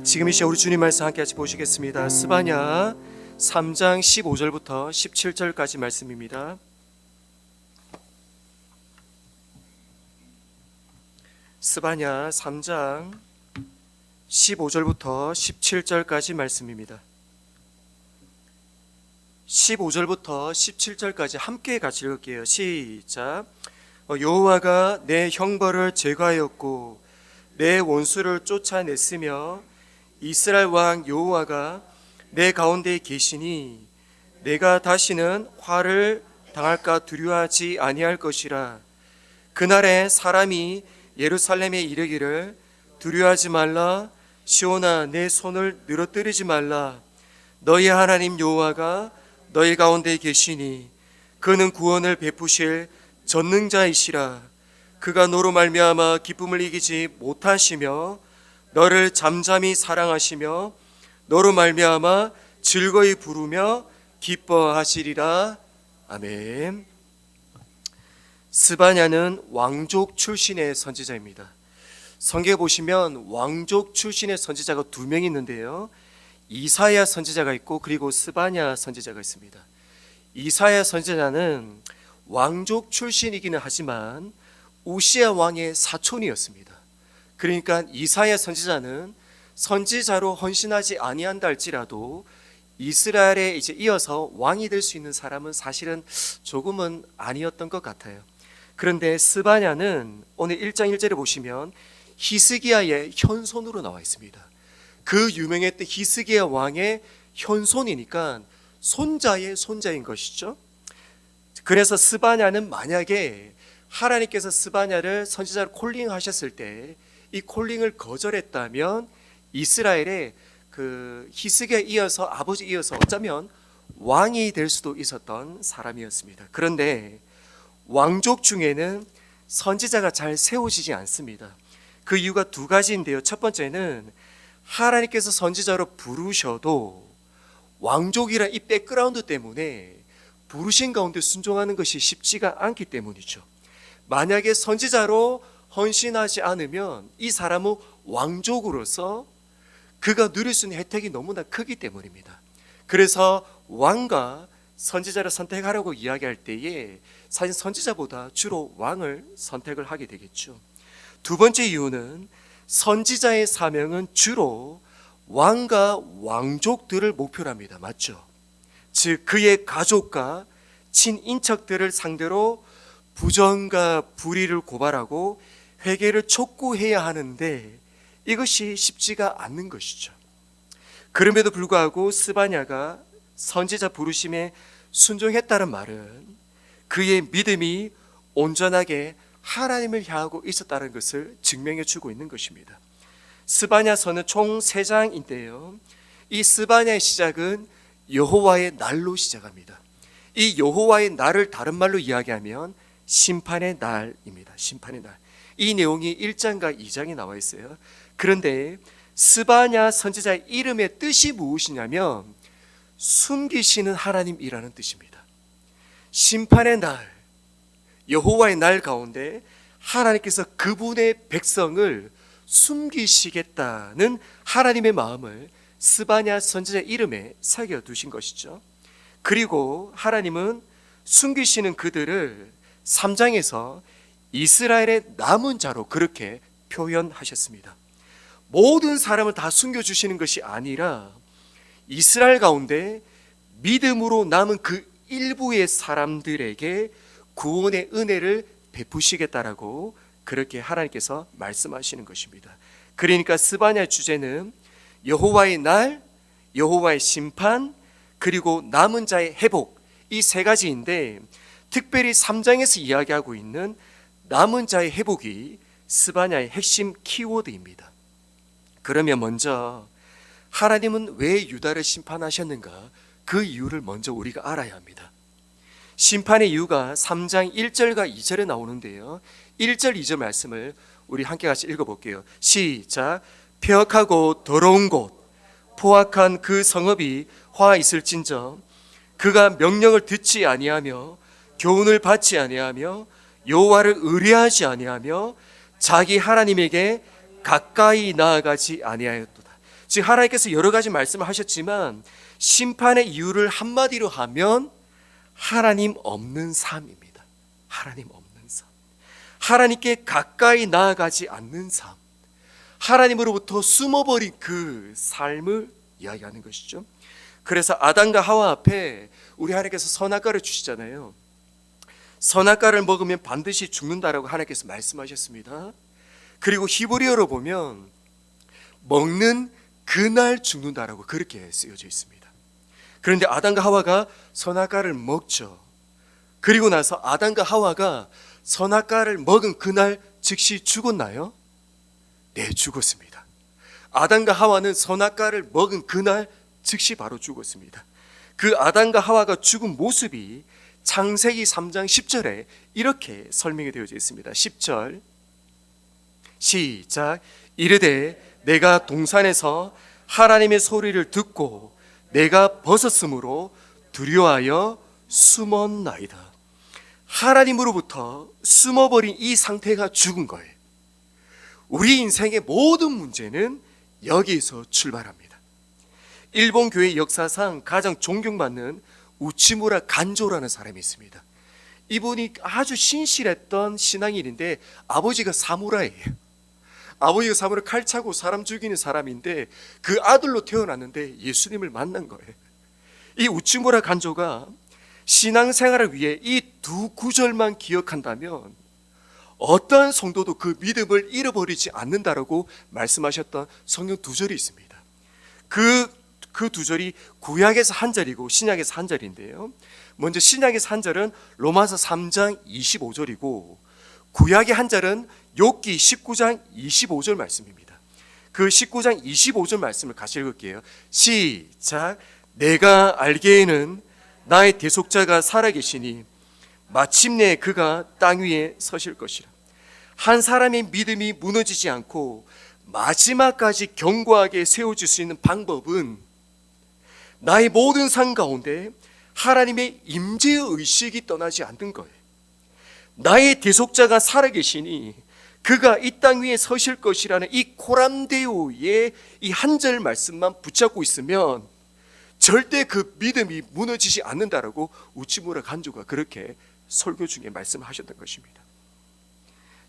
지금 이 시간 우리 주님 말씀 함께 같이 보시겠습니다. 스바냐 3장 15절부터 17절까지 말씀입니다. 스바냐 3장 15절부터 17절까지 말씀입니다. 15절부터 17절까지 함께 같이 읽을게요. 시작. 여호와가 내 형벌을 제거하였고 내 원수를 쫓아냈으며 이스라엘 왕 여호와가 내 가운데 계시니 내가 다시는 화를 당할까 두려워하지 아니할 것이라. 그날에 사람이 예루살렘에 이르기를 두려워하지 말라. 시온아 내 손을 늘어뜨리지 말라. 너희 하나님 여호와가 너희 가운데 계시니 그는 구원을 베푸실 전능자이시라. 그가 너로 말미암아 기쁨을 이기지 못하시며 너를 잠잠히 사랑하시며 너로 말미암아 즐거이 부르며 기뻐하시리라. 아멘. 스바냐는 왕족 출신의 선지자입니다. 성경에 보시면 왕족 출신의 선지자가 두 명 있는데요, 이사야 선지자가 있고 그리고 스바냐 선지자가 있습니다. 이사야 선지자는 왕족 출신이기는 하지만 우시야 왕의 사촌이었습니다. 그러니까 이사야 선지자는 선지자로 헌신하지 아니한다 할지라도 이스라엘에 이어서 왕이 될 수 있는 사람은 사실은 조금은 아니었던 것 같아요. 그런데 스바냐는 오늘 1장 1절에 보시면 히스기야의 현손으로 나와 있습니다. 그 유명했던 히스기야 왕의 현손이니까 손자의 손자인 것이죠. 그래서 스바냐는 만약에 하나님께서 스바냐를 선지자로 콜링하셨을 때 이 콜링을 거절했다면 이스라엘의 그 히스기야에 이어서 아버지 이어서 어쩌면 왕이 될 수도 있었던 사람이었습니다. 그런데 왕족 중에는 선지자가 잘 세워지지 않습니다. 그 이유가 두 가지인데요. 첫 번째는 하나님께서 선지자로 부르셔도 왕족이란 이 백그라운드 때문에 부르신 가운데 순종하는 것이 쉽지가 않기 때문이죠. 만약에 선지자로 헌신하지 않으면 이 사람은 왕족으로서 그가 누릴 수 있는 혜택이 너무나 크기 때문입니다. 그래서 왕과 선지자를 선택하라고 이야기할 때에 사실 선지자보다 주로 왕을 선택을 하게 되겠죠. 두 번째 이유는 선지자의 사명은 주로 왕과 왕족들을 목표로 합니다. 맞죠? 즉 그의 가족과 친인척들을 상대로 부정과 불의를 고발하고 회개를 촉구해야 하는데 이것이 쉽지가 않는 것이죠. 그럼에도 불구하고 스바냐가 선지자 부르심에 순종했다는 말은 그의 믿음이 온전하게 하나님을 향하고 있었다는 것을 증명해 주고 있는 것입니다. 스바냐서는 총 3장인데요, 이 스바냐의 시작은 여호와의 날로 시작합니다. 이 여호와의 날을 다른 말로 이야기하면 심판의 날입니다. 심판의 날. 이 내용이 1장과 2장에 나와 있어요. 그런데 스바냐 선지자의 이름의 뜻이 무엇이냐면 숨기시는 하나님이라는 뜻입니다. 심판의 날, 여호와의 날 가운데 하나님께서 그분의 백성을 숨기시겠다는 하나님의 마음을 스바냐 선지자의 이름에 새겨두신 것이죠. 그리고 하나님은 숨기시는 그들을 3장에서 이스라엘의 남은 자로 그렇게 표현하셨습니다. 모든 사람을 다 숨겨주시는 것이 아니라 이스라엘 가운데 믿음으로 남은 그 일부의 사람들에게 구원의 은혜를 베푸시겠다라고 그렇게 하나님께서 말씀하시는 것입니다. 그러니까 스바냐의 주제는 여호와의 날, 여호와의 심판, 그리고 남은 자의 회복, 이 세 가지인데 특별히 3장에서 이야기하고 있는 남은 자의 회복이 스바냐의 핵심 키워드입니다. 그러면 먼저 하나님은 왜 유다를 심판하셨는가? 그 이유를 먼저 우리가 알아야 합니다. 심판의 이유가 3장 1절과 2절에 나오는데요, 1절 2절 말씀을 우리 함께 같이 읽어볼게요. 시작. 폐역하고 더러운 곳 포악한 그 성읍이 화 있을진저 그가 명령을 듣지 아니하며 교훈을 받지 아니하며 여호와를 의뢰하지 아니하며 자기 하나님에게 가까이 나아가지 아니하였도다. 즉 하나님께서 여러 가지 말씀을 하셨지만 심판의 이유를 한마디로 하면 하나님 없는 삶입니다. 하나님 없는 삶. 하나님께 가까이 나아가지 않는 삶. 하나님으로부터 숨어버린 그 삶을 이야기하는 것이죠. 그래서 아담과 하와 앞에 우리 하나님께서 선악과를 주시잖아요. 선악과를 먹으면 반드시 죽는다라고 하나님께서 말씀하셨습니다. 그리고 히브리어로 보면 먹는 그날 죽는다라고 그렇게 쓰여져 있습니다. 그런데 아담과 하와가 선악과를 먹죠. 그리고 나서 아담과 하와가 선악과를 먹은 그날 즉시 죽었나요? 네, 죽었습니다. 아담과 하와는 선악과를 먹은 그날 즉시 바로 죽었습니다. 그 아담과 하와가 죽은 모습이 창세기 3장 10절에 이렇게 설명이 되어져 있습니다. 10절 시작. 이르되 내가 동산에서 하나님의 소리를 듣고 내가 벗었으므로 두려워하여 숨었나이다. 하나님으로부터 숨어버린 이 상태가 죽은 거예요. 우리 인생의 모든 문제는 여기에서 출발합니다. 일본 교회 역사상 가장 존경받는 우치무라 간조라는 사람이 있습니다. 이분이 아주 신실했던 신앙인인데 아버지가 사무라이예요. 아버지가 사무라 칼 차고 사람 죽이는 사람인데 그 아들로 태어났는데 예수님을 만난 거예요. 이 우치무라 간조가 신앙생활을 위해 이 두 구절만 기억한다면 어떠한 성도도 그 믿음을 잃어버리지 않는다라고 말씀하셨던 성경 두 절이 있습니다. 그 두 절이 구약에서 한 절이고 신약에서 한 절인데요. 먼저 신약에서 한 절은 로마서 3장 25절이고 구약의 한 절은 욥기 19장 25절 말씀입니다. 그 19장 25절 말씀을 같이 읽을게요. 시작. 내가 알기에는 나의 대속자가 살아계시니 마침내 그가 땅 위에 서실 것이라. 한 사람의 믿음이 무너지지 않고 마지막까지 견고하게 세워질 수 있는 방법은 나의 모든 삶 가운데 하나님의 임재의 의식이 떠나지 않는 거예요. 나의 대속자가 살아계시니 그가 이 땅 위에 서실 것이라는 이 코람데오의 이 한 절 말씀만 붙잡고 있으면 절대 그 믿음이 무너지지 않는다라고 우치무라 간조가 그렇게 설교 중에 말씀하셨던 것입니다.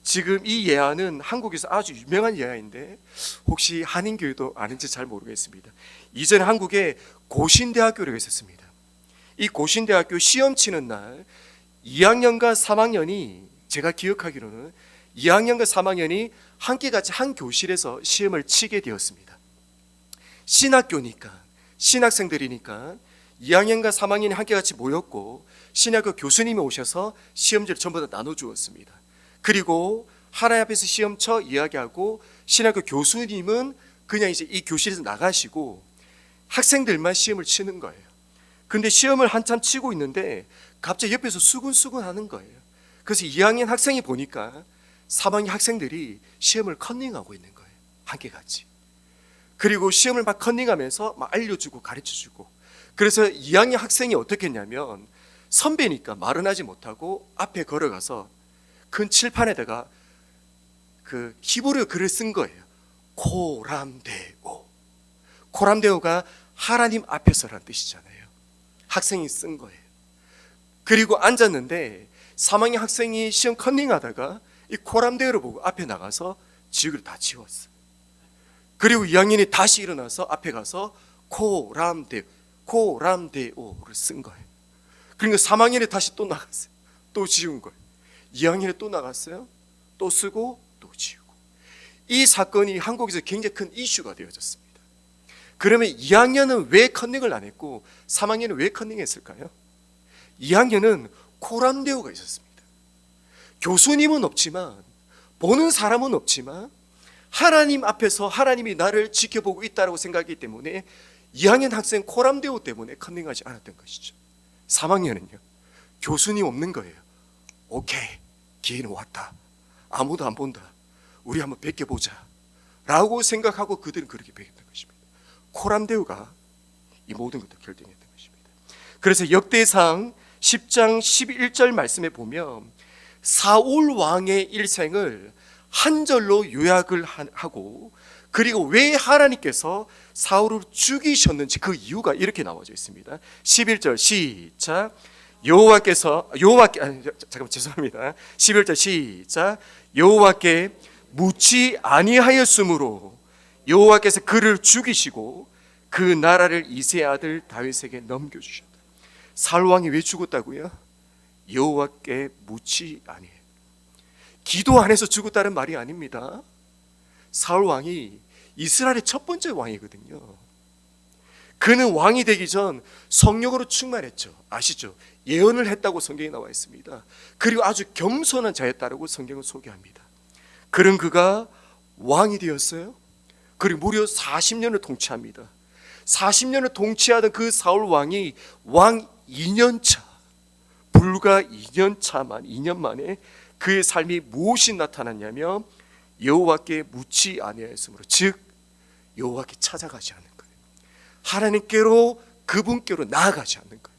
지금 이 예화는 한국에서 아주 유명한 예화인데 혹시 한인교회도 아는지 잘 모르겠습니다. 이전에 한국에 고신대학교라고 있었습니다. 이 고신대학교 시험 치는 날 2학년과 3학년이 제가 기억하기로는 2학년과 3학년이 함께 같이 한 교실에서 시험을 치게 되었습니다. 신학교니까 신학생들이니까 2학년과 3학년이 함께 같이 모였고 신학교 교수님이 오셔서 시험지를 전부 다 나눠주었습니다. 그리고 하나님 앞에서 시험 쳐 이야기하고 신학교 교수님은 그냥 이제 이 교실에서 나가시고 학생들만 시험을 치는 거예요. 근데 시험을 한참 치고 있는데 갑자기 옆에서 수근수근 하는 거예요. 그래서 2학년 학생이 보니까 3학년 학생들이 시험을 컨닝하고 있는 거예요. 함께 같이. 그리고 시험을 막 컨닝하면서 막 알려주고 가르쳐주고. 그래서 2학년 학생이 어떻게 했냐면 선배니까 말은 하지 못하고 앞에 걸어가서 큰 칠판에다가 그 히브리어 글을 쓴 거예요. 코람데오. 코람데오가 하나님 앞에서라는 뜻이잖아요. 학생이 쓴 거예요. 그리고 앉았는데 3학년 학생이 시험 컨닝하다가 이 코람데오를 보고 앞에 나가서 지우개를 다 지웠어요. 그리고 2학년이 다시 일어나서 앞에 가서 코람데오를 쓴 거예요. 그러니까 3학년이 다시 또 나갔어요. 또 지운 거예요. 2학년에 또 나갔어요. 또 쓰고 또 지우고. 이 사건이 한국에서 굉장히 큰 이슈가 되어졌습니다. 그러면 2학년은 왜 컨닝을 안 했고 3학년은 왜 컨닝했을까요? 2학년은 코람데오가 있었습니다. 교수님은 없지만 보는 사람은 없지만 하나님 앞에서 하나님이 나를 지켜보고 있다고 생각하기 때문에 2학년 학생 코람데오 때문에 컨닝하지 않았던 것이죠. 3학년은요 교수님 없는 거예요. 오케이, 기회는 왔다. 아무도 안 본다. 우리 한번 베껴보자 라고 생각하고 그들은 그렇게 베꼈던 것입니다. 코람데오가 이 모든 것을 결정했던 것입니다. 그래서 역대상 10장 11절 말씀에 보면 사울 왕의 일생을 한 절로 요약을 하고 그리고 왜 하나님께서 사울을 죽이셨는지 그 이유가 이렇게 나와져 있습니다. 11절 시작. 잠깐만 죄송합니다. 11절 시작. 여호와께 묻지 아니하였으므로 여호와께서 그를 죽이시고 그 나라를 이새의 아들 다윗에게 넘겨주셨다. 사울 왕이 왜 죽었다고요? 여호와께 묻지 아니해요. 기도 안 해서 죽었다는 말이 아닙니다. 사울 왕이 이스라엘의 첫 번째 왕이거든요. 그는 왕이 되기 전 성령으로 충만했죠. 아시죠? 예언을 했다고 성경에 나와 있습니다. 그리고 아주 겸손한 자였다고 성경은 소개합니다. 그런 그가 왕이 되었어요. 그리고 무려 40년을 통치합니다. 40년을 통치하던 그 사울 왕이 왕 2년 차, 불과 2년 만에 그의 삶이 무엇이 나타났냐면 여호와께 묻지 아니하였으므로, 즉 여호와께 찾아가지 않는 거예요. 하나님께로, 그분께로 나아가지 않는 거예요.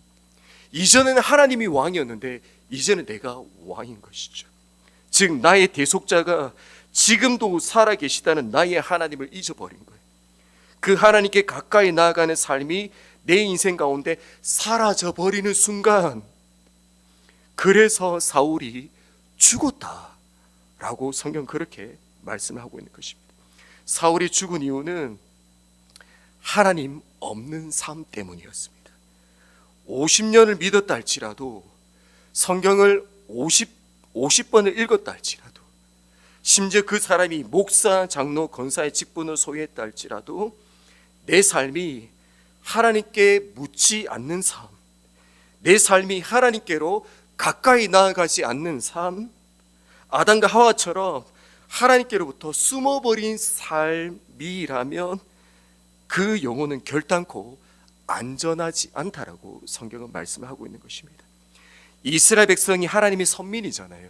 이전에는 하나님이 왕이었는데 이제는 내가 왕인 것이죠. 즉 나의 대속자가 지금도 살아계시다는 나의 하나님을 잊어버린 거예요. 그 하나님께 가까이 나아가는 삶이 내 인생 가운데 사라져버리는 순간, 그래서 사울이 죽었다라고 성경 그렇게 말씀하고 있는 것입니다. 사울이 죽은 이유는 하나님 없는 삶 때문이었습니다. 50년을 믿었다 할지라도, 성경을 50번을 읽었다 할지라도, 심지어 그 사람이 목사, 장로, 권사의 직분을 소유했다 할지라도 내 삶이 하나님께 묻지 않는 삶, 내 삶이 하나님께로 가까이 나아가지 않는 삶, 아담과 하와처럼 하나님께로부터 숨어버린 삶이라면 그 영혼은 결단코 안전하지 않다라고 성경은 말씀하고 있는 것입니다. 이스라엘 백성이 하나님의 선민이잖아요.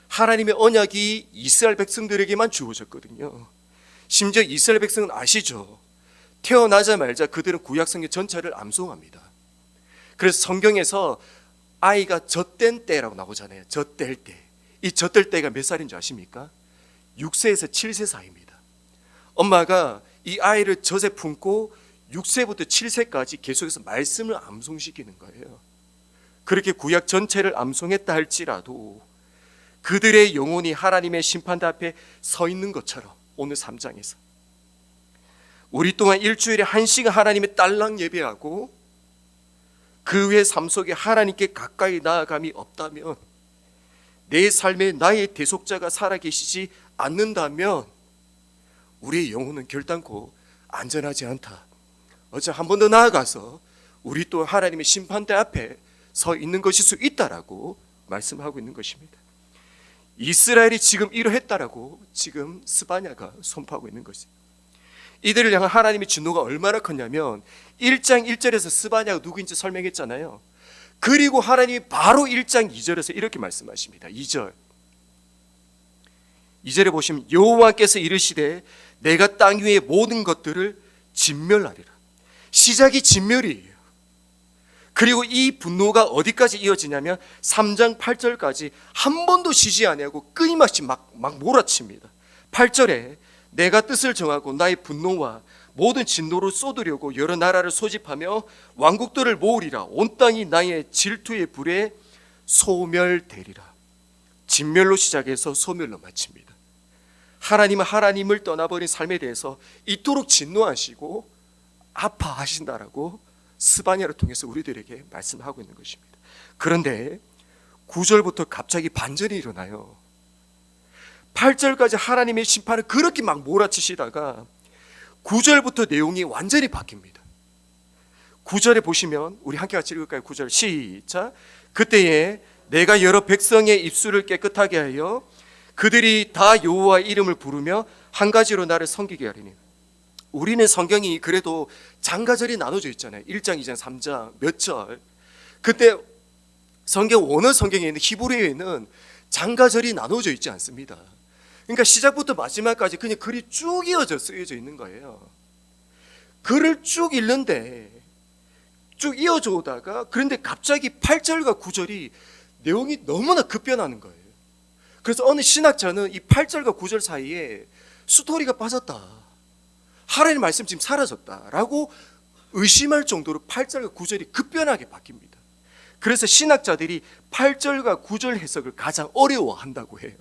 하나님의 언약이 이스라엘 백성들에게만 주어졌거든요. 심지어 이스라엘 백성은 아시죠? 태어나자마자 그들은 구약성경 전체를 암송합니다. 그래서 성경에서 아이가 젖된 때라고 나오잖아요. 젖될 때. 이 젖될 때가 몇 살인 줄 아십니까? 6세에서 7세 사이입니다. 엄마가 이 아이를 젖에 품고 6세부터 7세까지 계속해서 말씀을 암송시키는 거예요. 그렇게 구약 전체를 암송했다 할지라도 그들의 영혼이 하나님의 심판대 앞에 서 있는 것처럼 오늘 3장에서 우리 동안 일주일에 1시간 하나님의 딸랑 예배하고 그 후에 삶 속에 하나님께 가까이 나아감이 없다면, 내 삶에 나의 대속자가 살아계시지 않는다면 우리의 영혼은 결단코 안전하지 않다. 어차 한 번 더 나아가서 우리 또 하나님의 심판대 앞에 서 있는 것일 수 있다라고 말씀하고 있는 것입니다. 이스라엘이 지금 이러했다라고 지금 스바냐가 선포하고 있는 것입니다. 이들을 향한 하나님의 진노가 얼마나 컸냐면 1장 1절에서 스바냐가 누구인지 설명했잖아요. 그리고 하나님이 바로 1장 2절에서 이렇게 말씀하십니다. 2절에 보시면 여호와께서 이르시되 내가 땅 위의 모든 것들을 진멸하리라. 시작이 진멸이에요. 그리고 이 분노가 어디까지 이어지냐면 3장 8절까지 한 번도 쉬지 아니하고 끊임없이 막 몰아칩니다. 8절에 내가 뜻을 정하고 나의 분노와 모든 진노를 쏟으려고 여러 나라를 소집하며 왕국들을 모으리라. 온 땅이 나의 질투의 불에 소멸되리라. 진멸로 시작해서 소멸로 마칩니다. 하나님은 하나님을 떠나버린 삶에 대해서 이토록 진노하시고 아파하신다라고 스바냐를 통해서 우리들에게 말씀하고 있는 것입니다. 그런데 9절부터 갑자기 반전이 일어나요. 8절까지 하나님의 심판을 그렇게 막 몰아치시다가 9절부터 내용이 완전히 바뀝니다. 9절에 보시면 우리 함께 같이 읽을까요? 9절 시작. 그때에 내가 여러 백성의 입술을 깨끗하게 하여 그들이 다 여호와의 이름을 부르며 한 가지로 나를 섬기게 하리니. 우리는 성경이 그래도 장가절이 나눠져 있잖아요. 1장, 2장, 3장 몇 절. 그때 성경 원어 성경에 있는 히브리어에는 장가절이 나눠져 있지 않습니다. 그러니까 시작부터 마지막까지 그냥 글이 쭉 이어져 쓰여져 있는 거예요. 글을 쭉 읽는데 쭉 이어져 오다가 그런데 갑자기 8절과 9절이 내용이 너무나 급변하는 거예요. 그래서 어느 신학자는 이 8절과 9절 사이에 스토리가 빠졌다. 하나님 말씀 지금 사라졌다라고 의심할 정도로 8절과 9절이 급변하게 바뀝니다. 그래서 신학자들이 8절과 9절 해석을 가장 어려워한다고 해요.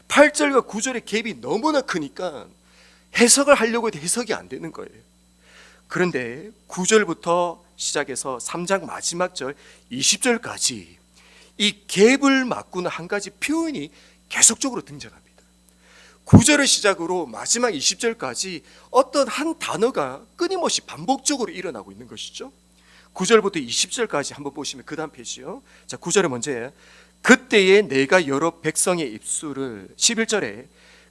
8절과 9절의 갭이 너무나 크니까 해석을 하려고 해도 해석이 안 되는 거예요. 그런데 9절부터 시작해서 3장 마지막 절 20절까지 이 갭을 맞고는 한 가지 표현이 계속적으로 등장합니다. 9절을 시작으로 마지막 20절까지 어떤 한 단어가 끊임없이 반복적으로 일어나고 있는 것이죠. 9절부터 20절까지 한번 보시면 그 다음 페이지요. 자, 9절은 먼저예요. 그때에 내가 여러 백성의 입술을, 11절에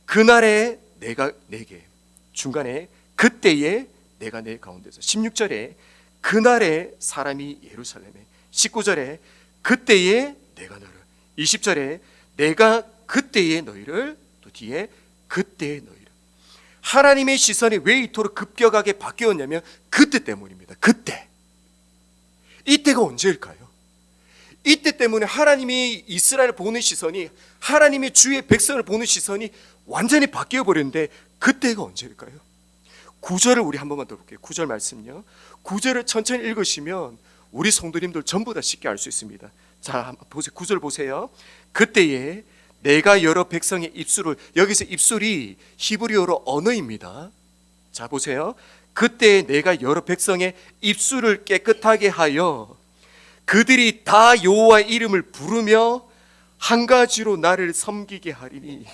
그날에 내가 내게, 중간에 그때에 내가 내 가운데서, 16절에 그날에 사람이 예루살렘에, 19절에 그때에 내가 너를, 20절에 내가 그때에 너희를, 또 뒤에 그때에 너희를. 하나님의 시선이 왜 이토록 급격하게 바뀌었냐면 그때 때문입니다. 그때. 이때가 언제일까요? 이때 때문에 하나님이 이스라엘을 보는 시선이, 하나님의 주의 백성을 보는 시선이 완전히 바뀌어 버렸는데 그때가 언제일까요? 9절을 우리 한 번만 더 볼게요. 9절 말씀요. 9절을 천천히 읽으시면 우리 성도님들 전부 다 쉽게 알 수 있습니다. 자, 보세요. 9절 보세요. 그때에 내가 여러 백성의 입술을, 여기서 입술이 히브리어로 언어입니다. 자, 보세요. 그때 내가 여러 백성의 입술을 깨끗하게 하여 그들이 다 여호와의 이름을 부르며 한 가지로 나를 섬기게 하리니.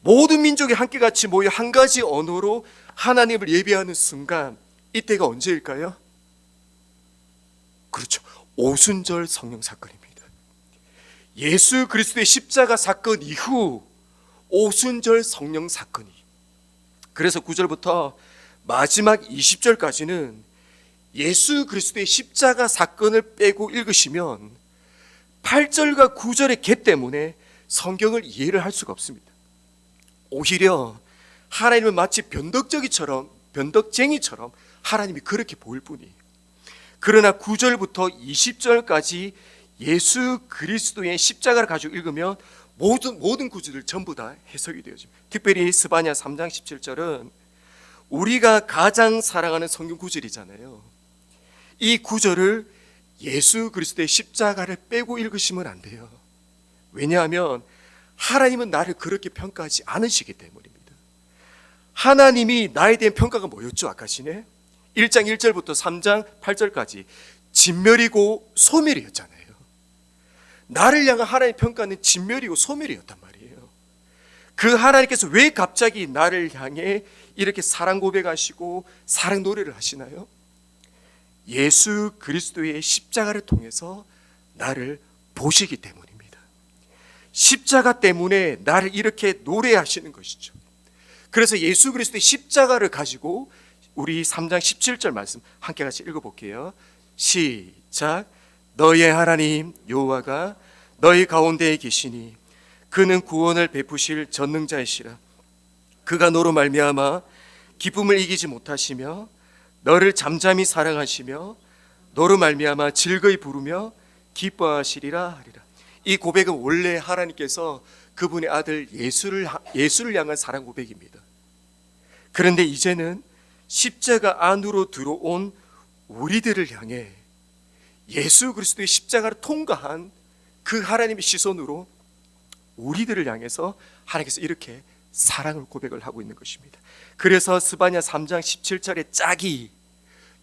모든 민족이 함께같이 모여 한 가지 언어로 하나님을 예배하는 순간, 이때가 언제일까요? 그렇죠. 오순절 성령 사건입니다. 예수 그리스도의 십자가 사건 이후 오순절 성령 사건이. 그래서 9절부터 마지막 20절까지는 예수 그리스도의 십자가 사건을 빼고 읽으시면 8절과 9절의 개 때문에 성경을 이해를 할 수가 없습니다. 오히려 하나님을 마치 변덕쟁이처럼 하나님이 그렇게 보일 뿐이에요. 그러나 9절부터 20절까지 예수 그리스도의 십자가를 가지고 읽으면 모든 구절들 전부 다 해석이 되어집니다. 특별히 스바냐 3장 17절은 우리가 가장 사랑하는 성경 구절이잖아요. 이 구절을 예수 그리스도의 십자가를 빼고 읽으시면 안 돼요. 왜냐하면 하나님은 나를 그렇게 평가하지 않으시기 때문입니다. 하나님이 나에 대한 평가가 뭐였죠? 아까 전에 1장 1절부터 3장 8절까지 진멸이고 소멸이었잖아요. 나를 향한 하나님의 평가는 진멸이고 소멸이었단 말이에요. 그 하나님께서 왜 갑자기 나를 향해 이렇게 사랑 고백하시고 사랑 노래를 하시나요? 예수 그리스도의 십자가를 통해서 나를 보시기 때문입니다. 십자가 때문에 나를 이렇게 노래하시는 것이죠. 그래서 예수 그리스도의 십자가를 가지고 우리 3장 17절 말씀 함께 같이 읽어볼게요. 시작. 너의 하나님 여호와가 너희 가운데에 계시니 그는 구원을 베푸실 전능자이시라. 그가 너로 말미암아 기쁨을 이기지 못하시며 너를 잠잠히 사랑하시며 너로 말미암아 즐거이 부르며 기뻐하시리라 하리라. 이 고백은 원래 하나님께서 그분의 아들 예수를 향한 사랑 고백입니다. 그런데 이제는 십자가 안으로 들어온 우리들을 향해 예수 그리스도의 십자가를 통과한 그 하나님의 시선으로 우리들을 향해서 하나님께서 이렇게 사랑을 고백을 하고 있는 것입니다. 그래서 스바냐 3장 17절의 짝이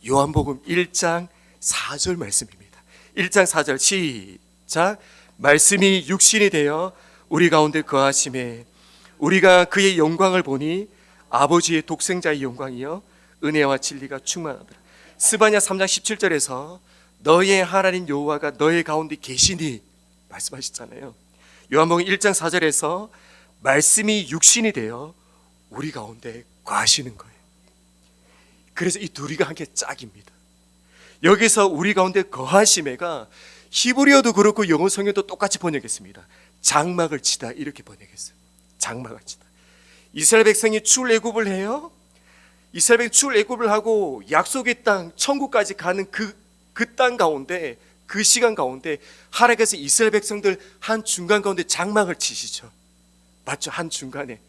요한복음 1장 4절 말씀입니다. 1장 4절 시작. 말씀이 육신이 되어 우리 가운데 거하심에 우리가 그의 영광을 보니 아버지의 독생자의 영광이여 은혜와 진리가 충만하더라. 스바냐 3장 17절에서 너의 하나님 여호와가 너의 가운데 계시니 말씀하셨잖아요. 요한복음 1장 4절에서 말씀이 육신이 되어 우리 가운데 거하시는 거예요. 그래서 이 둘이가 함께 짝입니다. 여기서 우리 가운데 거하심에가 히브리어도 그렇고 영어 성경도 똑같이 번역했습니다. 장막을 치다 이렇게 번역했어요. 장막을 치다. 이스라엘 백성이 출애굽을 해요. 이스라엘 백성이 출애굽을 하고 약속의 땅 천국까지 가는 그 땅 가운데, 그 시간 가운데 하나님께서 이스라엘 백성들 한 중간 가운데 장막을 치시죠. 맞죠? 한 중간에.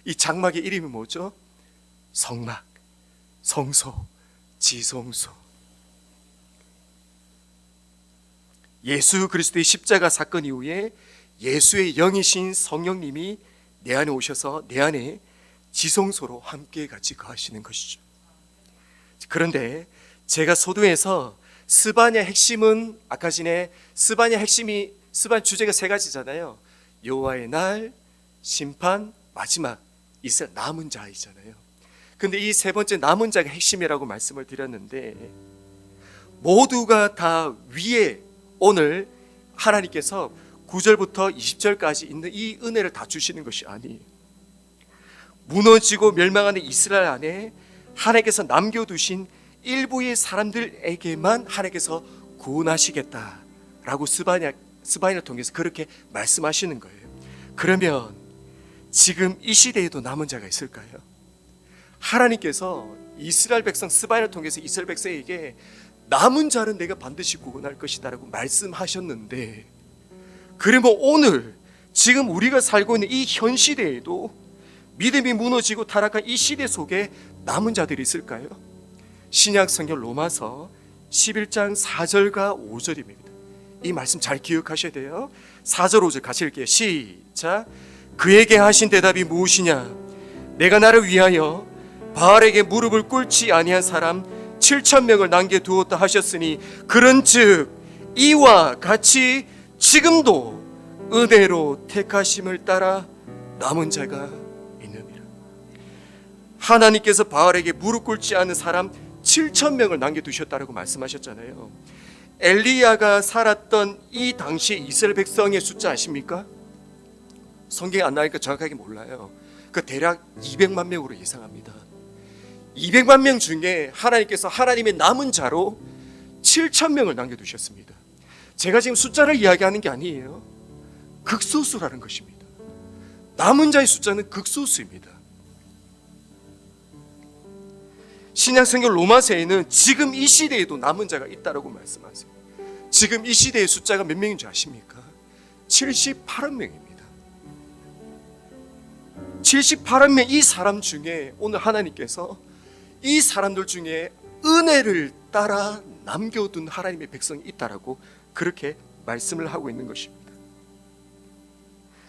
이 장막의 이름이 뭐죠? 성막, 성소, 지성소. 예수 그리스도의 십자가 사건 이후에 예수의 영이신 성령님이 내 안에 오셔서 내 안에 지성소로 함께 같이 거하시는 것이죠. 그런데 제가 소도에서 스바냐 핵심은 아까 전에 스바냐 주제가 세 가지잖아요. 여호와의 날, 심판, 마지막 이스라엘 남은 자이잖아요. 근데 이 세 번째 남은 자가 핵심이라고 말씀을 드렸는데, 모두가 다 위에 오늘 하나님께서 9절부터 20절까지 있는 이 은혜를 다 주시는 것이 아니에요. 무너지고 멸망하는 이스라엘 안에 하나님께서 남겨두신 일부의 사람들에게만 하나님께서 구원하시겠다라고 스바냐를 통해서 그렇게 말씀하시는 거예요. 그러면 지금 이 시대에도 남은 자가 있을까요? 하나님께서 이스라엘 백성 스바냐를 통해서 이스라엘 백성에게 남은 자는 내가 반드시 구원할 것이다 라고 말씀하셨는데, 그러면 오늘 지금 우리가 살고 있는 이 현 시대에도 믿음이 무너지고 타락한 이 시대 속에 남은 자들이 있을까요? 신약 성경 로마서 11장 4절과 5절입니다. 이 말씀 잘 기억하셔야 돼요. 4절 5절 같이 읽게요. 시작. 그에게 하신 대답이 무엇이냐? 내가 나를 위하여 바알에게 무릎을 꿇지 아니한 사람 7,000명을 남겨두었다 하셨으니, 그런즉 이와 같이 지금도 은혜로 택하심을 따라 남은 자가 있느니라. 하나님께서 바알에게 무릎 꿇지 않은 사람 7,000명을 남겨두셨다라고 말씀하셨잖아요. 엘리야가 살았던 이 당시 이스라엘 백성의 숫자 아십니까? 성경에 안 나오니까 정확하게 몰라요. 그 대략 200만 명으로 예상합니다. 200만 명 중에 하나님께서 하나님의 남은 자로 7,000명을 남겨두셨습니다. 제가 지금 숫자를 이야기하는 게 아니에요. 극소수라는 것입니다. 남은 자의 숫자는 극소수입니다. 신약 성경 로마서에는 지금 이 시대에도 남은 자가 있다라고 말씀하세요. 지금 이 시대의 숫자가 몇 명인 줄 아십니까? 78억 명입니다. 78억 명, 이 사람 중에 오늘 하나님께서 이 사람들 중에 은혜를 따라 남겨둔 하나님의 백성이 있다라고 그렇게 말씀을 하고 있는 것입니다.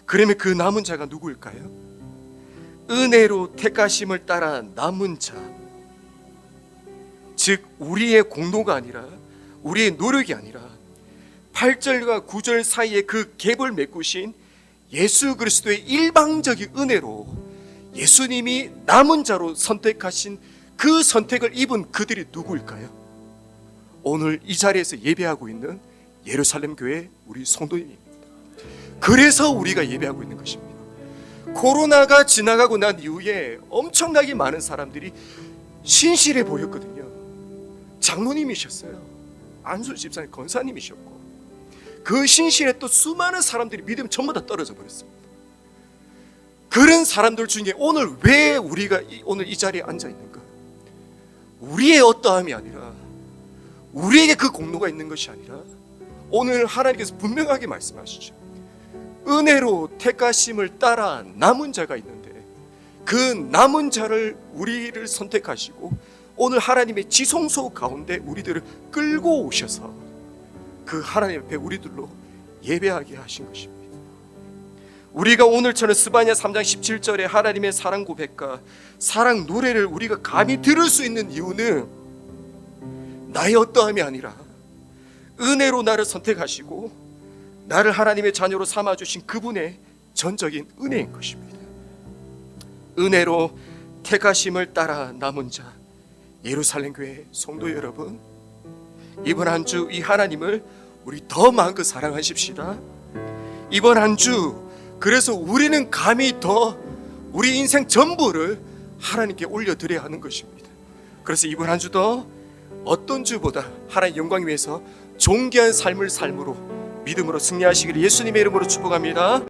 그러면 그 남은 자가 누구일까요? 은혜로 택하심을 따라 남은 자, 즉 우리의 공로가 아니라 우리의 노력이 아니라 8절과 9절 사이에 그 갭을 메꾸신 예수 그리스도의 일방적인 은혜로 예수님이 남은 자로 선택하신 그 선택을 입은 그들이 누구일까요? 오늘 이 자리에서 예배하고 있는 예루살렘 교회 우리 성도님입니다. 그래서 우리가 예배하고 있는 것입니다. 코로나가 지나가고 난 이후에 엄청나게 많은 사람들이 신실해 보였거든요. 장로님이셨어요. 안수 집사님, 권사님이셨고, 그 신실에 또 수많은 사람들이 믿음 전부 다 떨어져 버렸습니다. 그런 사람들 중에 오늘 왜 우리가 오늘 이 자리에 앉아 있는가? 우리의 어떠함이 아니라, 우리에게 그 공로가 있는 것이 아니라, 오늘 하나님께서 분명하게 말씀하시죠. 은혜로 택하심을 따라 남은 자가 있는데, 그 남은 자를 우리를 선택하시고 오늘 하나님의 지성소 가운데 우리들을 끌고 오셔서 그 하나님 앞에 우리들로 예배하게 하신 것입니다. 우리가 오늘처럼 스바냐 3장 17절에 하나님의 사랑 고백과 사랑 노래를 우리가 감히 들을 수 있는 이유는 나의 어떠함이 아니라 은혜로 나를 선택하시고 나를 하나님의 자녀로 삼아주신 그분의 전적인 은혜인 것입니다. 은혜로 택하심을 따라 남은 자, 예루살렘 교회 성도 여러분, 이번 한 주 이 하나님을 우리 더 마음껏 사랑하십시다. 이번 한 주 그래서 우리는 감히 더 우리 인생 전부를 하나님께 올려드려야 하는 것입니다. 그래서 이번 한 주도 어떤 주보다 하나님 영광 위해서 존귀한 삶을 삶으로 믿음으로 승리하시기를 예수님의 이름으로 축복합니다.